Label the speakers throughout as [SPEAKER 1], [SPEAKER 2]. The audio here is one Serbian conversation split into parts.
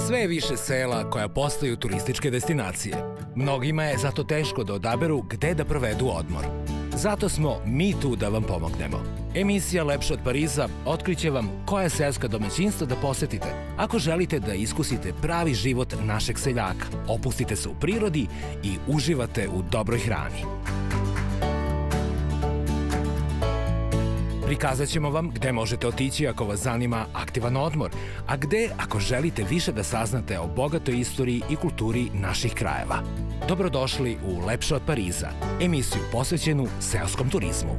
[SPEAKER 1] Sve je više sela koja postaju turističke destinacije. Mnogima je zato teško da odaberu gde da provedu odmor. Zato smo mi tu da vam pomognemo. Emisija Lepše od Pariza otkriće vam koja seoska domaćinstva da posetite ako želite da iskusite pravi život našeg seljaka, opustite se u prirodi i uživate u dobroj hrani. Prikazat ćemo vam gde možete otići ako vas zanima aktivan odmor, a gde ako želite više da saznate o bogatoj istoriji i kulturi naših krajeva. Dobrodošli u Lepše od Pariza, emisiju posvećenu seoskom turizmu.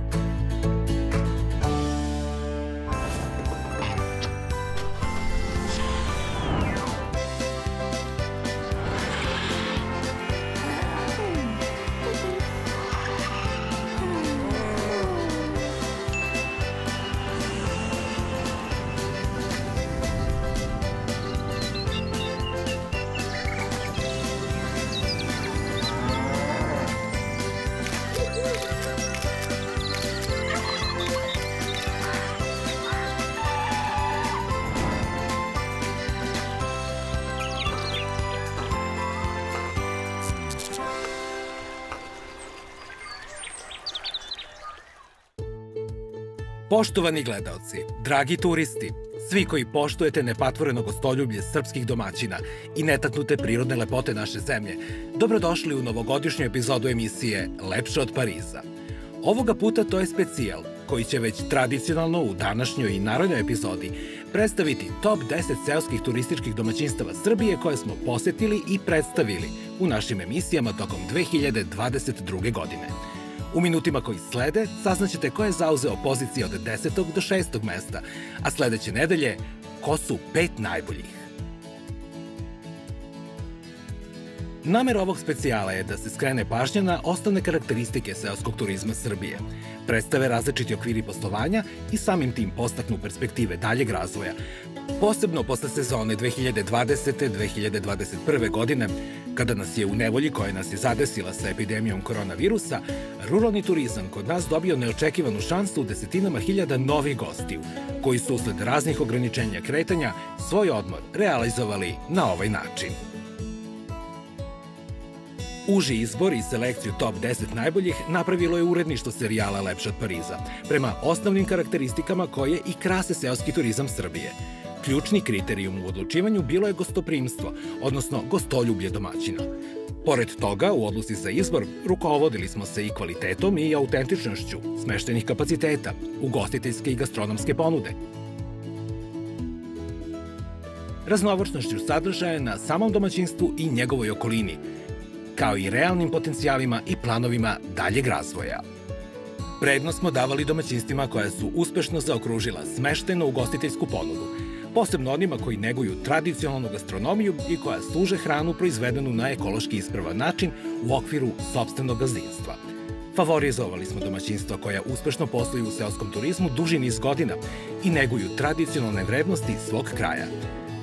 [SPEAKER 1] Poštovani gledaoci, dragi turisti, svi koji poštujete nepatvoreno gostoljublje srpskih domaćina i netaknute prirodne lepote naše zemlje, dobrodošli u novogodišnju epizodu emisije Lepše od Pariza. Ovoga puta to je specijal koji će već tradicionalno u današnjoj i narednoj epizodi predstaviti top 10 seoskih turističkih domaćinstava Srbije koje smo posetili i predstavili u našim emisijama tokom 2022. godine. U minutima koji slede saznaćete ko je zauzeo pozicije od 10. do 6. mesta, a sledeće nedelje ko su 5 najboljih. Namera ovog specijala je da se skrene pažnja na osnovne karakteristike seoskog turizma Srbije, predstave različiti okviri poslovanja i samim tim podstaknu perspektive daljeg razvoja, posebno posle sezone 2020-2021. godine, kada nas je u nevolji koja nas je zadesila sa epidemijom koronavirusa, ruralni turizam kod nas dobio neočekivanu šansu u desetinama hiljada novih gostiju, koji su usled raznih ograničenja kretanja svoj odmor realizovali na ovaj način. Uži izbor i selekciju top 10 najboljih napravilo je uredništvo serijala Lepše od Pariza, prema osnovnim karakteristikama koje i krase seoski turizam Srbije. Ključni kriterijum u odlučivanju bilo je gostoprimstvo, odnosno gostoljublje domaćina. Pored toga, u odluci za izbor rukovodili smo se i kvalitetom i autentičnošću smeštenih kapaciteta, ugostiteljske i gastronomske ponude, raznovrsnošću sadržaja na samom domaćinstvu i njegovoj okolini, kao i realnim potencijalima i planovima daljeg razvoja. Prednost smo davali domaćinstvima koja su uspešno zaokružila smeštenu ugostiteljsku ponudu, posebno onima koji neguju tradicionalnu gastronomiju i koja služe hranu proizvedenu na ekološki ispravan način u okviru sopstvenog gazdinstva. Favorizovali smo domaćinstva koja uspešno posluju u seoskom turizmu duži niz godina i neguju tradicionalne vrednosti svog kraja.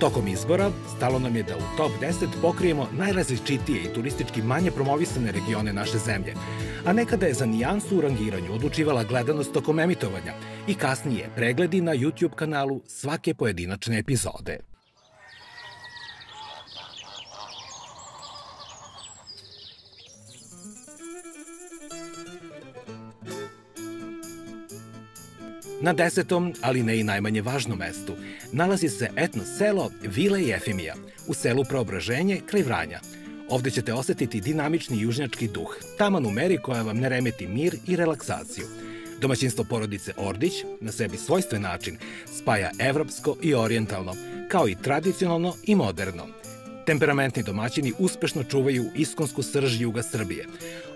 [SPEAKER 1] Tokom izbora stalo nam je da u top 10 pokrijemo najrazličitije i turistički manje promovisane regione naše zemlje, a nekada je za nijansu u rangiranju odlučivala gledanost tokom emitovanja i kasnije pregledi na YouTube kanalu svake pojedinačne epizode. Na 10. ali ne i najmanje važnom mestu, nalazi se etno selo Vile Jefimija, u selu Preobraženje kraj Vranja. Ovde ćete osetiti dinamični južnjački duh, taman u meri koja vam ne remeti mir i relaksaciju. Domaćinstvo porodice Ordić na sebi svojstven način spaja evropsko i orijentalno, kao i tradicionalno i moderno. Temperamentni domaćini uspešno čuvaju iskonsku srž juga Srbije,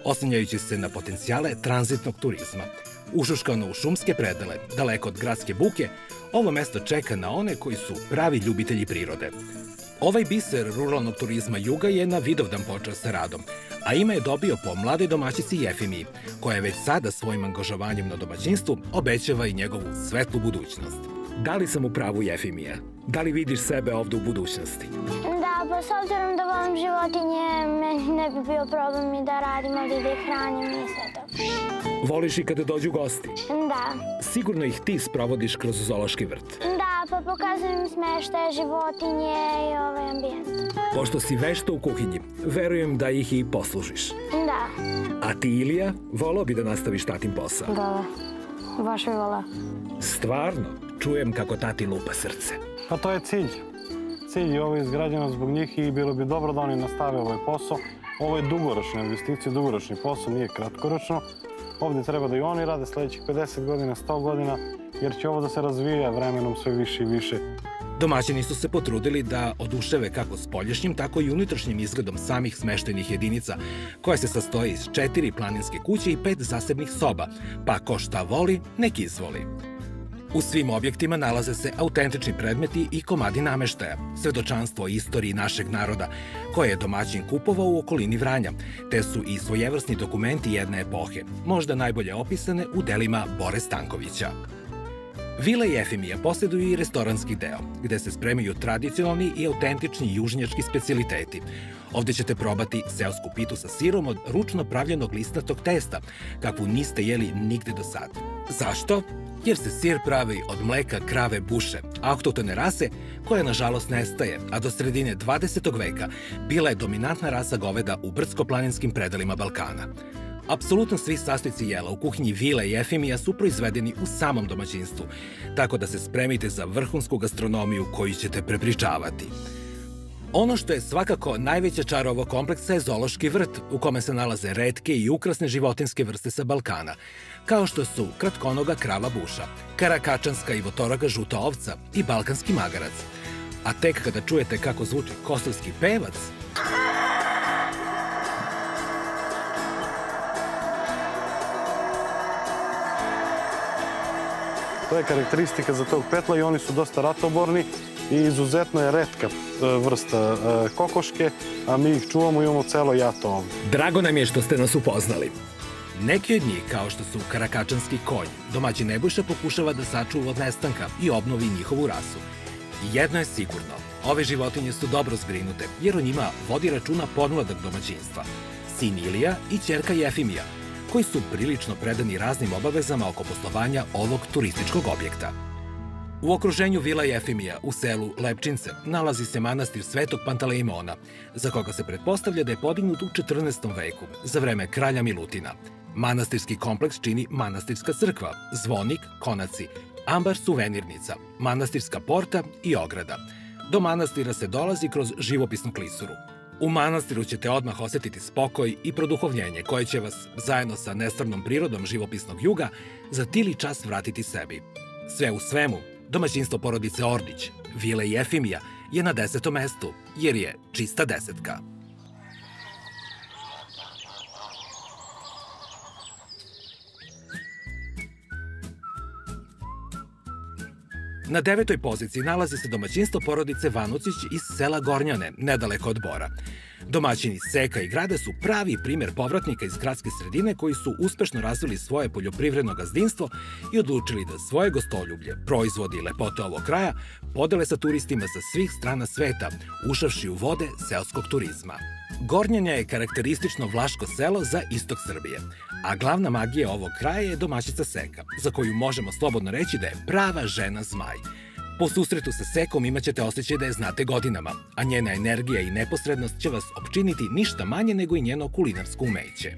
[SPEAKER 1] oslanjajući se na potencijale tranzitnog turizma. Ušuškano u šumske predele, daleko od gradske buke, ovo mesto čeka na one koji su pravi ljubitelji prirode. Ovaj biser ruralnog turizma juga je na Vidovdan počeo sa radom, a ime je dobio po mladoj domaćici Jefimiji, koja je već sada svojim angažovanjem na domaćinstvu obećava i njegovu svetlu budućnost. Da li sam u pravu, Jefimija? Da li vidiš sebe ovde u budućnosti?
[SPEAKER 2] Da, pa s obzirom da volim životinje, meni ne bi bio problem i da radim ovdje, da ih hranim i sve to.
[SPEAKER 1] Voliš i kada dođu gosti?
[SPEAKER 2] Da.
[SPEAKER 1] Sigurno ih ti sprovodiš kroz zoološki vrt.
[SPEAKER 2] Da, pa pokazujem im smeštaje, životinje i ambijent.
[SPEAKER 1] Pošto si vešta u kuhinji, verujem da ih i poslužiš.
[SPEAKER 2] Da.
[SPEAKER 1] A ti, Ilija, volao bi da nastaviš tatin posao?
[SPEAKER 2] Da, baš bi volao.
[SPEAKER 1] Stvarno, čujem kako tati lupa srce.
[SPEAKER 3] Pa to je cilj. Cilj je ovo izgrađeno zbog njih i bilo bi dobro da oni nastave ovaj posao. Ovo je dugoročna investicija, dugoročni posao, nije kratkoročno. Ovdje treba da i oni rade sljedećih 50 godina, 100 godina, jer će ovo da se razvija vremenom sve više i više.
[SPEAKER 1] Domaćini su se potrudili da oduševe kako spoljašnjim, tako i unutrašnjim izgledom samih smeštajnih jedinica, koja se sastoji iz 4 planinske kuće i 5 zasebnih soba, pa ko šta voli, nek izvoli. U svim objektima nalaze se autentični predmeti i komadi nameštaja, svedočanstvo o istoriji našeg naroda, koje je domaćin kupovao u okolini Vranja, te su i svojevrsni dokumenti jedne epohe, možda najbolje opisane u delima Bore Stankovića. Vila Jefimija posjeduju i restoranski deo, gde se spremaju tradicionalni i autentični južnjački specijaliteti. Ovdje ćete probati seosku pitu sa sirom od ručno pravljenog listnatog testa, kakvu niste jeli nigde do sad. Zašto? Jer se sir pravi od mleka krave buše, autohtone rase koja nažalost nestaje, a do sredine 20. veka bila je dominantna rasa goveda u brdsko-planinskim predelima Balkana. Apsolutno svi sastojci jela u kuhinji Vile Jefimija su proizvedeni u samom domaćinstvu, tako da se spremite za vrhunsku gastronomiju koju ćete prepričavati. Ono što je svakako najveća čara ovog kompleksa je zoološki vrt, u kome se nalaze retke i ukrasne životinjske vrste sa Balkana, kao što su kratkonoga krava buša, karakačanska i votoraga žuta ovca i balkanski magarac. A tek kada čujete kako zvuči kosovski pevac,
[SPEAKER 3] to je karakteristika za tog petla i oni su dosta ratoborni i izuzetno je retka vrsta kokoške, a mi ih čuvamo i imamo celo jato ovdje.
[SPEAKER 1] Drago nam je što ste nas upoznali. Neki od njih, kao što su karakačanski konj, domaćin Nebojša pokušava da sačuva od nestanka i obnovi njihovu rasu. Jedno je sigurno, ove životinje su dobro zbrinute, jer o njima vodi računa podmladak domaćinstva, sin Ilija i ćerka Jefimija, koji su prilično predani raznim obavezama oko poslovanja ovog turističkog objekta. U okruženju Vila Jefimija, u selu Lepčince, nalazi se manastir Svetog Pantalejmona, za koga se pretpostavlja da je podignut u 14. veku, za vreme kralja Milutina. Manastirski kompleks čini manastirska crkva, zvonik, konaci, ambar suvenirnica, manastirska porta i ograda. Do manastira se dolazi kroz živopisnu klisuru. U manastiru ćete odmah osetiti spokoj i produhovljenje koje će vas, zajedno sa nestvarnom prirodom živopisnog juga, za tili čas vratiti sebi. Sve u svemu, domaćinstvo porodice Ordić, Vile Jefimija, je na 10. mestu, jer je čista desetka. Na 9. poziciji nalazi se domaćinstvo porodice Vanucić iz sela Gornjane, nedaleko od Bora. Domaćini Seka i Grade su pravi primer povratnika iz gradske sredine koji su uspešno razvili svoje poljoprivredno gazdinstvo i odlučili da svoje gostoljublje, proizvodi i lepote ovog kraja podele sa turistima sa svih strana sveta, ušavši u vode seoskog turizma. Gornjanja je karakteristično vlaško selo za istok Srbije, a glavna magija ovog kraja je domaćica Seka, za koju možemo slobodno reći da je prava žena zmaj. Po susretu sa Sekom imaćete osjećaj da je znate godinama, a njena energija i neposrednost će vas opčiniti ništa manje nego i njeno kulinarsko umeće.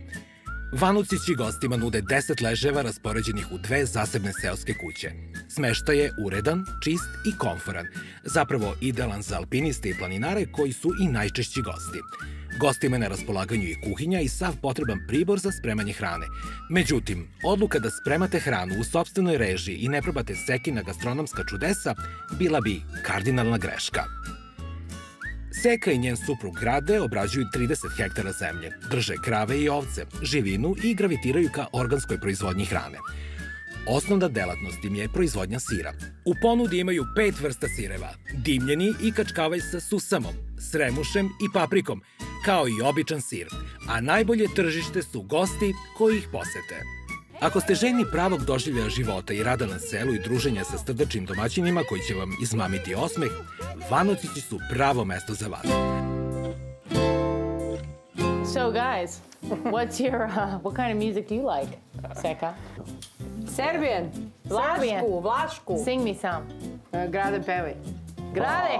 [SPEAKER 1] Vanucići gostima nude 10 leževa raspoređenih u 2 zasebne seoske kuće. Smeštaj je uredan, čist i komforan, zapravo idealan za alpiniste i planinare koji su i najčešći gosti. Gostima je na raspolaganju i kuhinja i sav potreban pribor za spremanje hrane. Međutim, odluka da spremate hranu u sopstvenoj režiji i ne probate Sekina gastronomska čudesa bila bi kardinalna greška. Seka i njen suprug Grade obrađuju 30 hektara zemlje, drže krave i ovce, živinu i gravitiraju ka organskoj proizvodnji hrane. Osnovna delatnost im je proizvodnja sira. U ponudi imaju 5 vrsta sireva, dimljeni i kačkavalj sa susamom, sremušem i paprikom, kao i običan sir, a najbolje tržište su gosti koji ih posete. Ako ste željni pravog doživljaja života i rada na selu i druženja sa srdačnim domaćinima koji će vam izmamiti osmeh, Vanucići su pravo mesto za vas.
[SPEAKER 4] So guys, what kind of music do you like, Seka?
[SPEAKER 5] Serbian. Vlašku.
[SPEAKER 4] Sing me some. Grade, pevaj. Grade!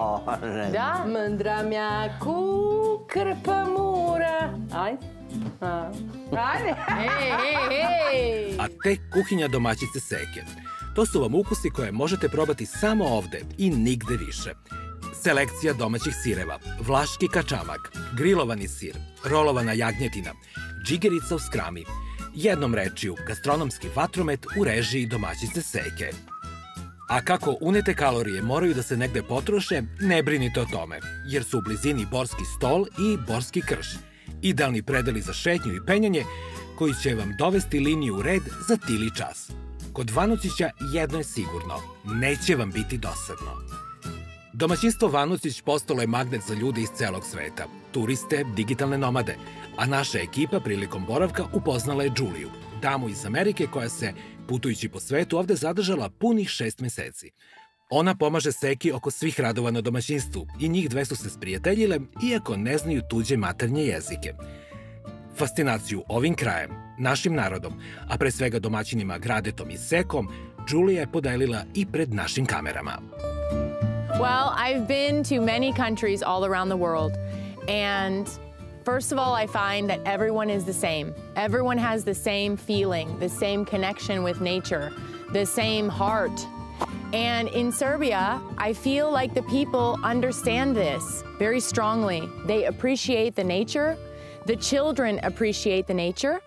[SPEAKER 4] Da?
[SPEAKER 5] Mandramjaku krpa mura. Ajde. Ajde.
[SPEAKER 4] Hej!
[SPEAKER 1] A tek kuhinja domaćice Seke. To su vam ukusi koje možete probati samo ovde i nigde više. Selekcija domaćih sireva, vlaški kačamak, grilovani sir, rolovana jagnjetina, džigerica u skrami. Jednom rečju, gastronomski vatromet u režiji domaćice Seke. A kako unete kalorije moraju da se negde potroše, ne brinite o tome, jer su u blizini Borski stol i Borski krš. Idealni predeli za šetnju i penjanje koji će vam dovesti liniju u red za tili čas. Kod Vanucića jedno je sigurno, neće vam biti dosadno. Domaćinstvo Vanucić postalo je magnet za ljude iz celog sveta, turiste, digitalne nomade, a naša ekipa prilikom boravka upoznala je Đuliju, damu iz Amerike koja se, putujući po svetu, ovde zadržala punih 6 meseci. Ona pomaže Seki oko svih radova na domaćinstvu i njih dve su se sprijateljile, iako ne znaju tuđe maternje jezike. Fascinaciju ovim krajem, našim narodom, a pre svega domaćinima Gradetom i Sekom, Đulija je podelila i pred našim kamerama.
[SPEAKER 4] Well, I've been to many countries all around the world, and first of all, I find that everyone is the same. Everyone has the same feeling, the same connection with nature, the same heart. And in Serbia, I feel like the people understand this very strongly. They appreciate the nature, the children appreciate the nature,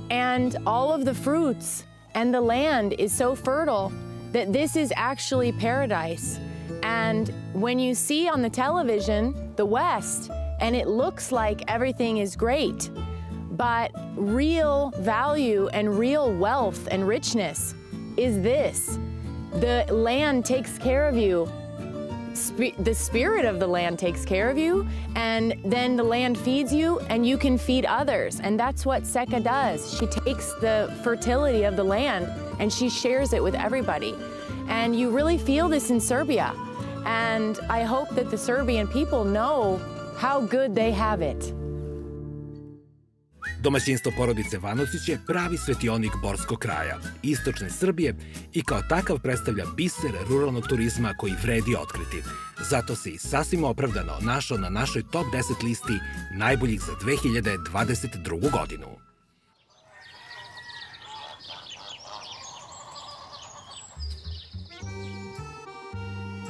[SPEAKER 4] and all of the fruits and the land is so fertile that this is actually paradise. And when you see on the television the West, and it looks like everything is great, but real value and real wealth and richness is this. The land takes care of you. The spirit of the land takes care of you, and then the land feeds you, and you can feed others. And that's what Seka does. She takes the fertility of the land, and she shares it with everybody. And you really feel this in Serbia. And I hope that the Serbian people know how good they have it.
[SPEAKER 1] Domaćinstvo porodice Vanucić je pravi svetionik Borskog kraja, istočne Srbije i kao takav predstavlja biser ruralnog turizma koji vredi otkriti. Zato se i sasvim opravdano našao na našoj top 10 listi najboljih za 2022. godinu.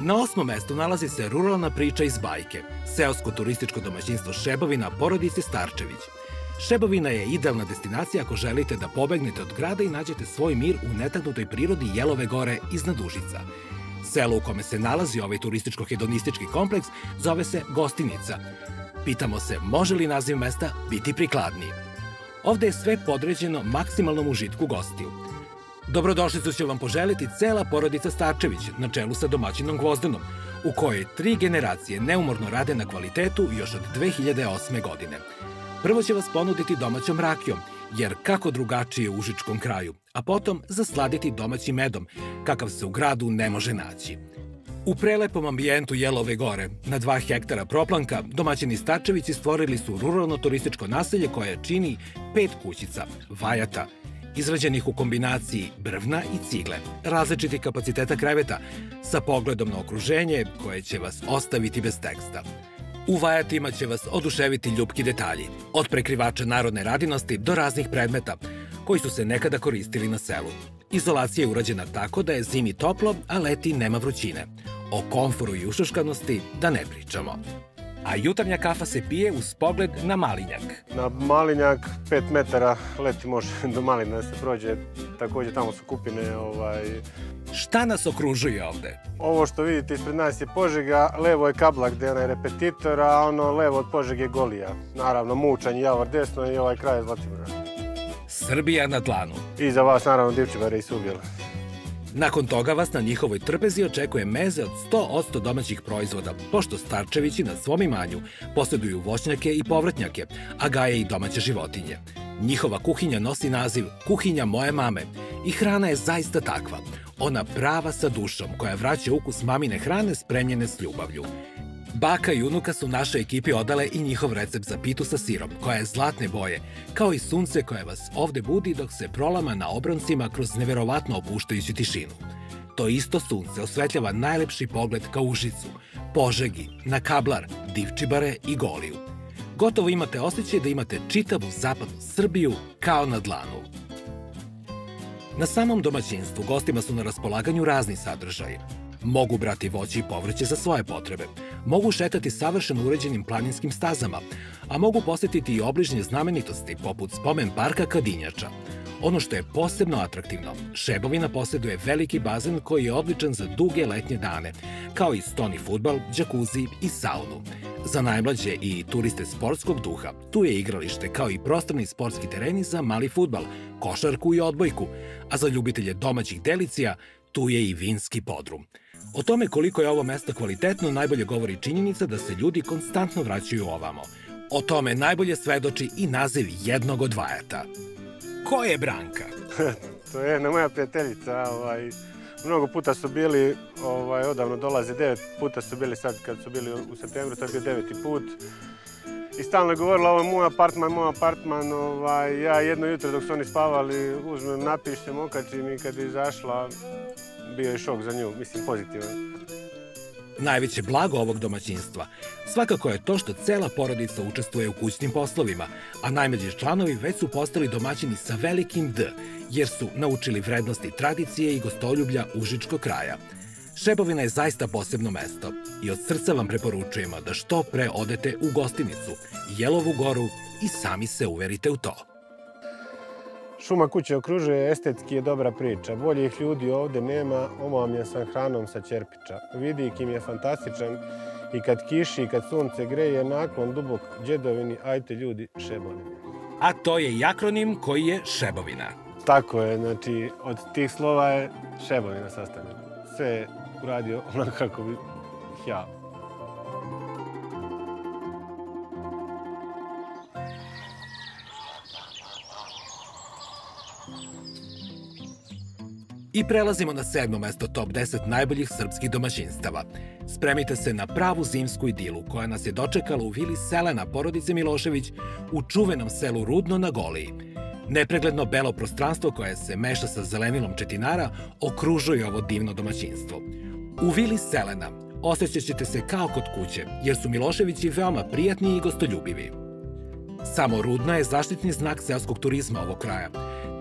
[SPEAKER 1] Na 8. mestu nalazi se ruralna priča iz bajke, seosko turističko domaćinstvo Šebovina porodice Starčević. Šebovina je idealna destinacija ako želite da pobegnete od grada i nađete svoj mir u netaknutoj prirodi Jelove gore iznad Užica. Selo u kome se nalazi ovaj turističko-hedonistički kompleks zove se Gostinica. Pitamo se, može li naziv mesta biti prikladniji? Ovde je sve podređeno maksimalnom užitku gostiju. Dobrodošlicu će vam poželiti cela porodica Starčević na čelu sa domaćinom Gvozdenom, u kojoj 3 generacije neumorno rade na kvalitetu još od 2008. godine. Prvo će vas ponuditi domaćom rakijom, jer kako drugačije u užičkom kraju, a potom zasladiti domaćim medom, kakav se u gradu ne može naći. U prelepom ambijentu Jelove gore, na 2 hektara proplanka, domaćini Starčevići stvorili su ruralno turističko naselje koje čini 5 kućica, vajata, izrađenih u kombinaciji brvna i cigle, različitih kapaciteta kreveta, sa pogledom na okruženje koje će vas ostaviti bez teksta. U vajatima će vas oduševiti ljupki detalji, od prekrivača narodne radinosti do raznih predmeta koji su se nekada koristili na selu. Izolacija je urađena tako da je zimi toplo, a leti nema vrućine. O komforu i ušuškanosti da ne pričamo. A jutarnja kafa se pije uz pogled na Malinjak.
[SPEAKER 3] Na Malinjak 5 metara leti može do Malina da se prođe, takođe tamo su kupine.
[SPEAKER 1] Šta nas okružuje ovde?
[SPEAKER 3] Ovo što vidite ispred nas je Požega, levo je Kablar gde je onaj repetitor, a ono levo od Požege je Golija. Naravno Mučanj i Javor desno i ovaj kraj je Zlatibora.
[SPEAKER 1] Srbija na dlanu.
[SPEAKER 3] I za vas naravno Divčibare i Sugijela.
[SPEAKER 1] Nakon toga vas na njihovoj trpezi očekuje meze od 100% domaćih proizvoda, pošto Starčevići na svom imanju posjeduju voćnjake i povrtnjake, a gaje i domaće životinje. Njihova kuhinja nosi naziv Kuhinja moje mame i hrana je zaista takva, ona prava sa dušom koja vraća ukus mamine hrane spremljene s ljubavlju. Baka i unuka su našoj ekipi odale i njihov recept za pitu sa sirom, koja je zlatne boje, kao i sunce koje vas ovde budi dok se prolama na obroncima kroz neverovatno opuštajuću tišinu. To isto sunce osvetljava najlepši pogled ka Užicu, Požegi, na Kablar, Divčibare i Goliju. Gotovo imate osjećaj da imate čitavu zapadnu Srbiju kao na dlanu. Na samom domaćinstvu gostima su na raspolaganju razni sadržaji. Mogu brati voće i povrće za svoje potrebe, mogu šetati savršeno uređenim planinskim stazama, a mogu posetiti i obližnje znamenitosti poput spomen parka Kadinjača. Ono što je posebno atraktivno, Šebovina posjeduje veliki bazen koji je odličan za duge letnje dane, kao i stoni fudbal, džakuzi i saunu. Za najmlađe i turiste sportskog duha, tu je igralište kao i prostorni sportski tereni za mali fudbal, košarku i odbojku, a za ljubitelje domaćih delicija, tu je i vinski podrum. O tome koliko je ovo mesto kvalitetno najbolje govori činjenica da se ljudi konstantno vraćaju ovamo. O tome najbolje svedoči i naziv jednog od vajata. Ko je Branka?
[SPEAKER 3] To je jedna moja prijateljica. Mnogo puta su bili, odavno dolaze, 9 puta su bili sad kad su bili u septembru, to je bio 9. put. I stalno je govorila, ovo je moj apartman, ja jedno jutro dok su oni spavali, uzmem, napišem, okačim i kad je izašla, bio je šok za nju, mislim pozitivan.
[SPEAKER 1] Najveće blago ovog domaćinstva svakako je to što cela porodica učestvuje u kućnim poslovima, a najmlađi članovi već su postali domaćini sa velikim D, jer su naučili vrednosti tradicije i gostoljublja užičkog kraja. Šebovina je zaista posebno mesto i od srca vam preporučujemo da što pre odete u Gostinicu, Jelovu goru i sami se uverite u to.
[SPEAKER 3] Šuma kuće okružuje, estetski je dobra priča. Boljih ljudi ovde nema, omamljen sam hranom sa Ćerpiča. Vidik im je fantastičan i kad kiši i kad sunce greje, naklon dubok Đedovini, ajte ljudi, Šebovini.
[SPEAKER 1] A to je i akronim koji je Šebovina.
[SPEAKER 3] Tako je, znači od tih slova je Šebovina sastavljena. Sve je uradio onako kako bi ja.
[SPEAKER 1] I prelazimo na 7. mesto top 10 najboljih srpskih domaćinstava. Spremite se na pravu zimsku idilu koja nas je dočekala u vili Selena porodice Milošević u čuvenom selu Rudno na Goliji. Nepregledno belo prostranstvo koje se meša sa zelenilom četinara okružuje ovo divno domaćinstvo. U vili Selena osjećat ćete se kao kod kuće, jer su Miloševići veoma prijatni i gostoljubivi. Samo Rudno je zaštitni znak seoskog turizma ovog kraja,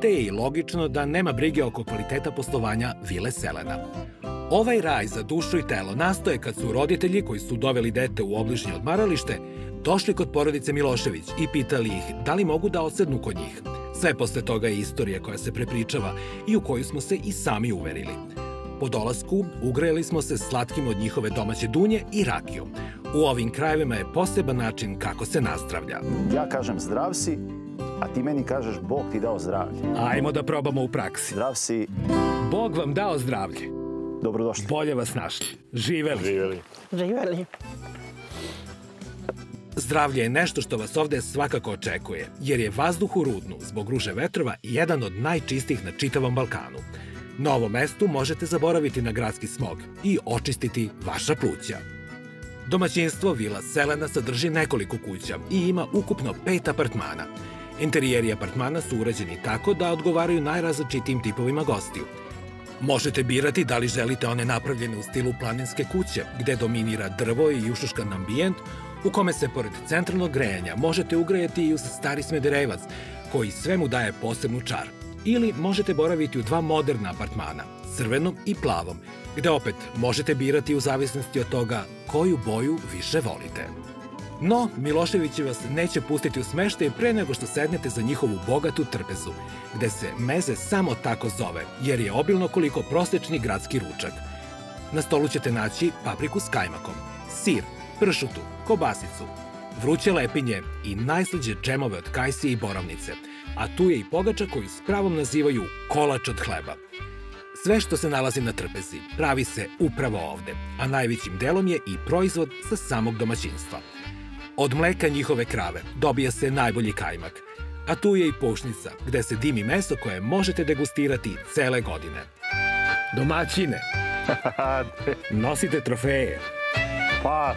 [SPEAKER 1] te je i logično da nema brige oko kvaliteta poslovanja vile Selena. Ovaj raj za dušu i telo nastoje kad su roditelji koji su doveli dete u obližnje odmaralište došli kod porodice Milošević i pitali ih da li mogu da odsednu kod njih. Sve posle toga je istorija koja se prepričava i u koju smo se i sami uverili. Po dolasku ugrejali smo se slatkim od njihove domaće dunje i rakijom. U ovim krajevima je poseban način kako se nazdravlja.
[SPEAKER 6] Ja kažem zdrav si, a ti meni kažeš Bog ti dao zdravlje.
[SPEAKER 1] Ajmo da probamo u praksi.
[SPEAKER 6] Zdrav si.
[SPEAKER 1] Bog vam dao zdravlje.
[SPEAKER 6] Dobrodošli.
[SPEAKER 1] Bolje vas našli. Živeli.
[SPEAKER 3] Živeli.
[SPEAKER 5] Živeli.
[SPEAKER 1] Zdravlje je nešto što vas ovde svakako očekuje, jer je vazduh u Rudnu, zbog ruže vetrova, jedan od najčistijih na čitavom Balkanu. Na ovom mestu možete zaboraviti na gradski smog i očistiti vaša pluća. Domaćinstvo Vila Selena sadrži nekoliko kuća i ima ukupno 5 apartmana. Interijeri apartmana su urađeni tako da odgovaraju najrazličitijim tipovima gostiju. Možete birati da li želite one napravljene u stilu planinske kuće, gde dominira drvo i ušuškan ambijent, u kome se pored centralnog grejanja možete ugrejati i uz stari smederevac, koji svemu daje posebnu čar. Ili možete boraviti u 2 moderna apartmana, crvenom i plavom, gde opet možete birati u zavisnosti od toga koju boju više volite. No, Miloševići vas neće pustiti u smeštaj pre nego što sednete za njihovu bogatu trpezu, gde se meze samo tako zove, jer je obilno koliko prosečni gradski ručak. Na stolu ćete naći papriku s kajmakom, sir, pršutu, kobasicu, vruće lepinje i najslađe džemove od kajsije i borovnice, a tu je i pogača koju s pravom nazivaju kolač od hleba. Sve što se nalazi na trpezi pravi se upravo ovde, a najvećim delom je i proizvod sa samog domaćinstva. Od mleka njihove krave dobija se najbolji kajmak, a tu je i pušnica, gde se dimi meso koje možete degustirati cele godine. Domaćine, nosite trofeje.
[SPEAKER 6] Pa,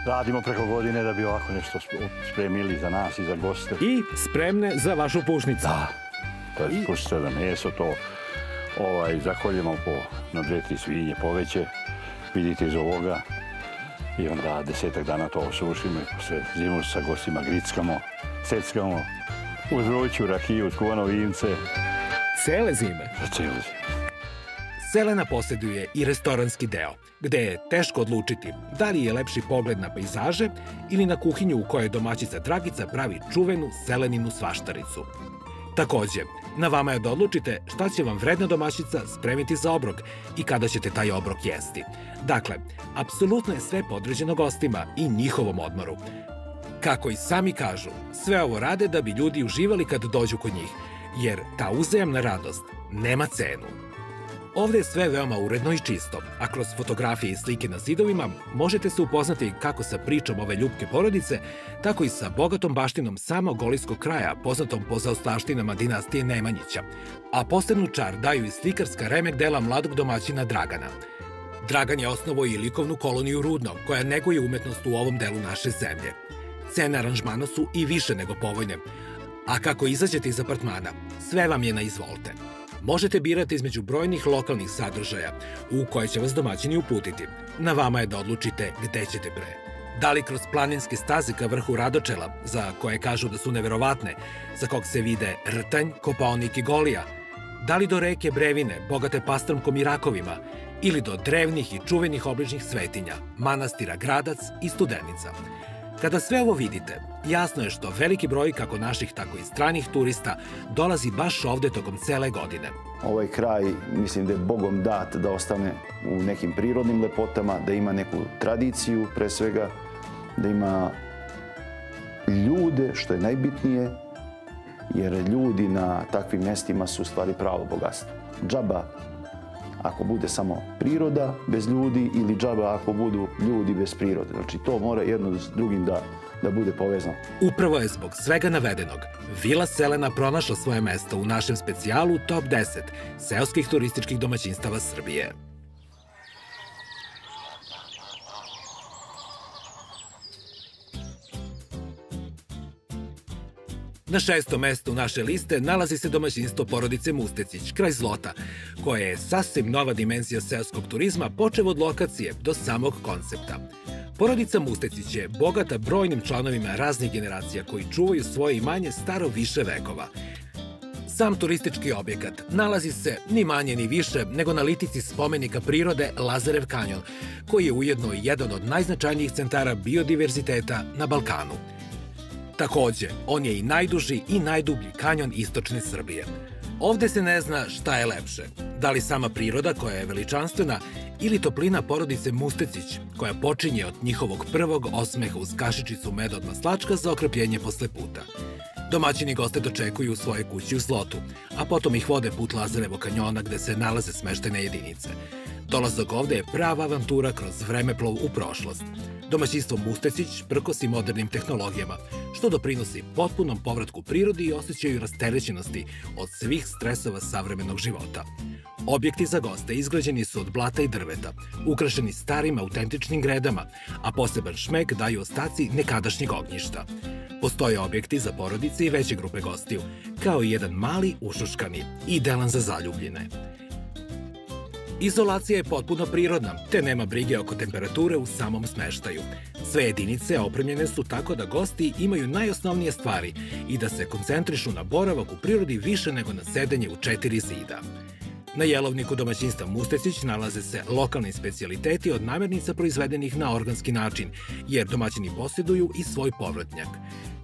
[SPEAKER 6] radimo preko godine da bi ovako nešto spremili za nas i za goste.
[SPEAKER 1] I spremne za vašu pušnicu.
[SPEAKER 6] Da, to je pušnica za meso, to Zakoljemo na 2-3 svinje poveće, vidite iz ovoga. I onda 10-ak dana to osušimo i posle zimu sa gostima grickamo, seckamo, uz vruću rakiju, uz kuvano vince.
[SPEAKER 1] Cele zime?
[SPEAKER 6] Za celu zimu.
[SPEAKER 1] Selena posjeduje i restoranski deo, gde je teško odlučiti da li je lepši pogled na pejzaže ili na kuhinju u kojoj domaćica Dragica pravi čuvenu Seleninu svaštaricu. Takođe, na vama je da odlučite šta će vam vredna domaćica spremiti za obrok i kada ćete taj obrok jesti. Dakle, apsolutno je sve podređeno gostima i njihovom odmoru. Kako i sami kažu, sve ovo rade da bi ljudi uživali kad dođu kod njih, jer ta uzajamna radost nema cenu. Ovde je sve veoma uredno i čisto, a kroz fotografije i slike na zidovima možete se upoznati kako sa pričom ove ljubke porodice, tako i sa bogatom baštinom samog Golijskog kraja, poznatom po zaostavštinama dinastije Nemanjića, a posebnu čar daju i slikarska remek dela mladog domaćina Dragana. Dragan je osnovao i likovnu koloniju Rudno, koja neguje umetnost u ovom delu naše zemlje. Cene aranžmana su i više nego povoljne, a kako izađete iz apartmana, sve vam je na izvolte. Možete birati između brojnih lokalnih sadržaja u koje će vas domaćini uputiti. Na vama je da odlučite gde ćete pre. Da li kroz planinske staze ka vrhu Radočela, za koje kažu da su neverovatne, za kog se vide Rtanj, Kopaonik i Golija, da li do reke Brevine, bogate pastrmkom i rakovima, ili do drevnih i čuvenih obližnjih svetinja, manastira Gradac i Studenica. Kada sve ovo vidite, jasno je što veliki broj kako naših, tako i stranih turista dolazi baš ovde tokom cele godine.
[SPEAKER 7] Ovaj kraj, mislim da je Bogom dat da ostane u nekim prirodnim lepotama, da ima neku tradiciju pre svega, da ima ljude, što je najbitnije, jer ljudi na takvim mestima su u stvari pravo bogatstvo. Džaba ako bude samo priroda bez ljudi ili džaba ako budu ljudi bez prirode. Znači to mora jedno s drugim da bude povezano.
[SPEAKER 1] Upravo je zbog svega navedenog Vila Selena pronašla svoje mesto u našem specijalu Top 10 seoskih turističkih domaćinstava Srbije. Na 6. mestu naše liste nalazi se domaćinstvo porodice Mustecić, kraj Zlota, koje je sasvim nova dimenzija seoskog turizma, počev od lokacije do samog koncepta. Porodica Mustecić je bogata brojnim članovima raznih generacija koji čuvaju svoje imanje staro više vekova. Sam turistički objekat nalazi se ni manje ni više nego na litici spomenika prirode Lazarev kanjon, koji je ujedno jedan od najznačajnijih centara biodiverziteta na Balkanu. Takođe, on je i najduži i najdublji kanjon istočne Srbije. Ovde se ne zna šta je lepše, da li sama priroda koja je veličanstvena ili toplina porodice Mustecić koja počinje od njihovog prvog osmeha uz kašičicu meda od maslačka za okrepljenje posle puta. Domaćini goste dočekuju u svoje kući u Zlotu, a potom ih vode put Lazarevog kanjona gde se nalaze smeštene jedinice. Dolazak ovde je prava avantura kroz vremeplov u prošlost. Domaćinstvo Mustecić prkosi modernim tehnologijama, što doprinosi potpunom povratku prirodi i osjećaju rasterećenosti od svih stresova savremenog života. Objekti za goste izgrađeni su od blata i drveta, ukrašeni starim autentičnim gredama, a poseban šmek daju ostaci nekadašnjeg ognjišta. Postoje objekti za porodice i veće grupe gostiju, kao i jedan mali ušuškani, idealan za zaljubljene. Izolacija je potpuno prirodna, te nema brige oko temperature u samom smeštaju. Sve jedinice opremljene su tako da gosti imaju najosnovnije stvari i da se koncentrišu na boravak u prirodi više nego na sedenje u 4 zida. Na jelovniku domaćinstva Mustecić nalaze se lokalni specijaliteti od namirnica proizvedenih na organski način, jer domaćini posjeduju i svoj povrtnjak.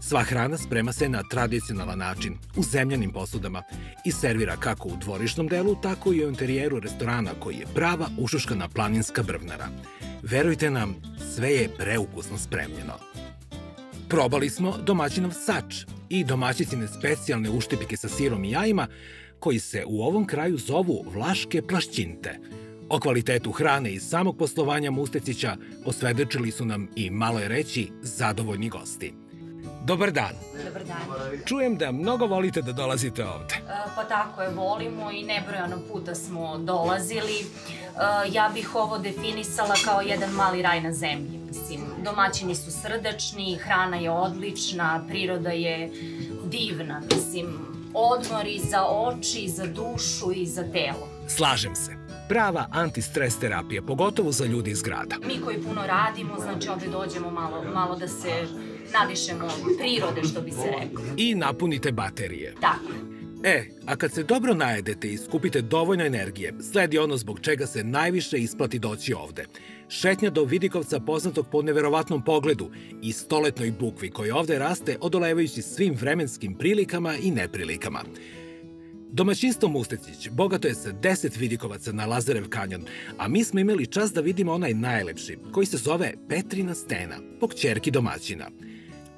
[SPEAKER 1] Sva hrana sprema se na tradicionalan način, u zemljanim posudama i servira kako u dvorišnom delu, tako i u interijeru restorana koji je prava ušuškana planinska brvnara. Verujte nam, sve je preukusno spremljeno. Probali smo domaćinov sač i domaćicine specijalne uštipike sa sirom i jajima, koji se u ovom kraju zovu vlaške plašćinte. O kvalitetu hrane i samog poslovanja Mustecića osvedočili su nam i, malo je reći, zadovoljni gosti. Dobar dan.
[SPEAKER 8] Dobar dan.
[SPEAKER 1] Čujem da mnogo volite da dolazite ovde.
[SPEAKER 8] Pa tako je, volimo i nebrojano puta smo dolazili. Ja bih ovo definisala kao jedan mali raj na zemlji. Mislim, domaćini su srdačni, hrana je odlična, priroda je divna. Mislim, odmor i za oči, i za dušu, i za telo.
[SPEAKER 1] Slažem se. Prava antistres terapija, pogotovo za ljudi iz grada.
[SPEAKER 8] Mi koji puno radimo, znači ovde dođemo malo da se nadišemo prirode, što bi se reklo.
[SPEAKER 1] I napunite baterije.
[SPEAKER 8] Tako.
[SPEAKER 1] A kad se dobro najedete i skupite dovoljno energije, sledi ono zbog čega se najviše isplati doći ovde. Šetnja do Vidikovca poznatog po neverovatnom pogledu i stoletnoj bukvi koja ovde raste odolevajući svim vremenskim prilikama i neprilikama. Domaćinstvo Mustecić bogato je sa 10 vidikovaca na Lazarev kanjon, a mi smo imali čast da vidimo onaj najlepši, koji se zove Petrina stena, po kćerki domaćina.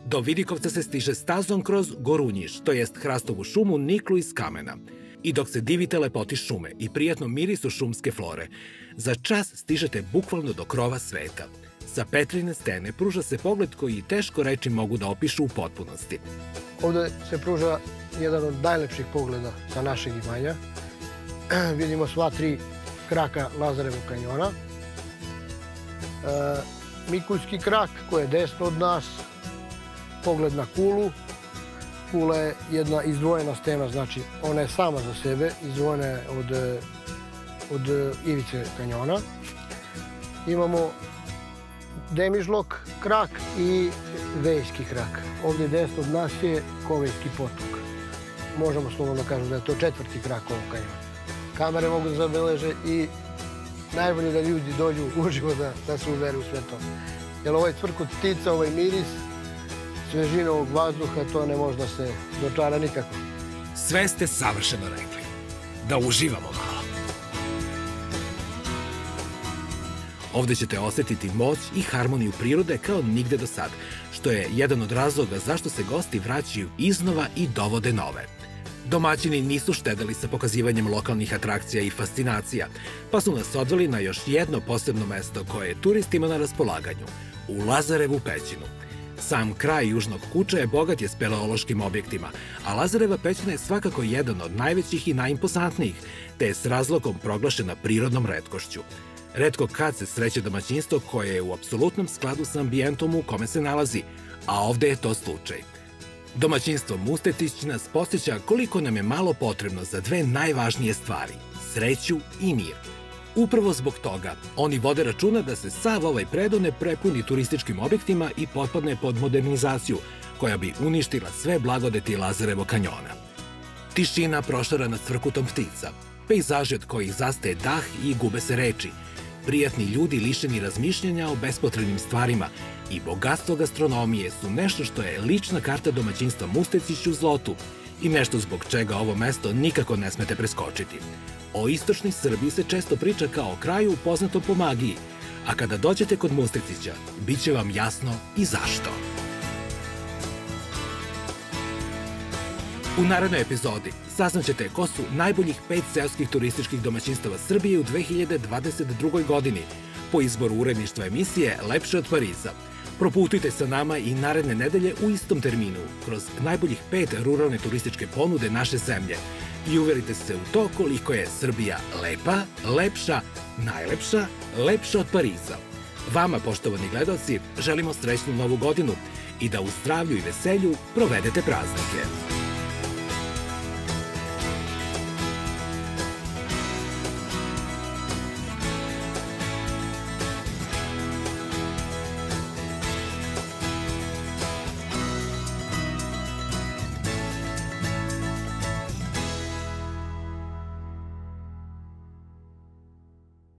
[SPEAKER 1] Do Vidikovca se stiže stazom kroz Gorunjiš, to jest hrastovu šumu niklu iz kamena. I dok se divite lepoti šume i prijatnom mirisu šumske flore, za čas stižete bukvalno do krova sveta. Sa Petrine stene pruža se pogled koji teško reči mogu da opišu u potpunosti.
[SPEAKER 9] Ovde se pruža jedan od najlepših pogleda sa našeg imanja. Vidimo sva 3 kraka Lazarevog kanjona. Mikuljski krak koji je desno od nas, pogled na Kulu. Kula je jedna izdvojena stena, znači ona je sama za sebe, izdvojena je od ivice kanjona. Imamo Demižlok krak i Vejski krak. Ovdje desno od nas je Kovejski potok. Možemo slobodno kažem da je to 4. krak ovog kanjona. Kamere mogu da zabeleže i najbolje da ljudi dođu uživo da se uvere u sve to. Jer ovaj cvrkut ptica, ovaj miris, svežina ovog vazduha, to ne može da se dočara nikako.
[SPEAKER 1] Sve ste savršeno rekli. Da uživamo malo. Ovde ćete osetiti moć i harmoniju prirode kao nigde do sad, što je jedan od razloga zašto se gosti vraćaju iznova i dovode nove. Domaćini nisu štedeli sa pokazivanjem lokalnih atrakcija i fascinacija, pa su nas odveli na još jedno posebno mesto koje je turistima na raspolaganju, u Lazarevu pećinu. Sam kraj Južnog Kuča je bogat je speleološkim objektima, a Lazareva pećina je svakako jedan od najvećih i najimpozantnijih, te je s razlogom proglašena prirodnom retkošću. Retko kad se sreće domaćinstvo koje je u apsolutnom skladu sa ambijentom u kome se nalazi, a ovde je to slučaj. Domaćinstvo Mustecić nas podsjeća koliko nam je malo potrebno za 2 najvažnije stvari – sreću i mir. Upravo zbog toga, oni vode računa da se sav ovaj predeo ne prepuni turističkim objektima i potpadne pod modernizaciju, koja bi uništila sve blagodeti Lazarevog kanjona. Tišina prošarana cvrkutom ptica, pejzaži od kojih zastaje dah i gube se reči, prijatni ljudi lišeni razmišljanja o bespotrebnim stvarima i bogatstvo gastronomije su nešto što je lična karta domaćinstva Mustecić u Zlotu i nešto zbog čega ovo mesto nikako ne smete preskočiti. O istočnoj Srbiji se često priča kao o kraju poznatom po magiji, a kada dođete kod Mustecića, bit će vam jasno i zašto. U narednoj epizodi saznaćete ko su najboljih 5 seoskih turističkih domaćinstava Srbije u 2022. godini po izboru uredništva emisije Lepše od Pariza. Proputujte sa nama i naredne nedelje u istom terminu kroz najboljih 5 ruralne turističke ponude naše zemlje i uverite se u to koliko je Srbija lepa, lepša, najlepša, lepša od Pariza. Vama, poštovani gledaoci, želimo srećnu novu godinu i da u zdravlju i veselju provedete praznike.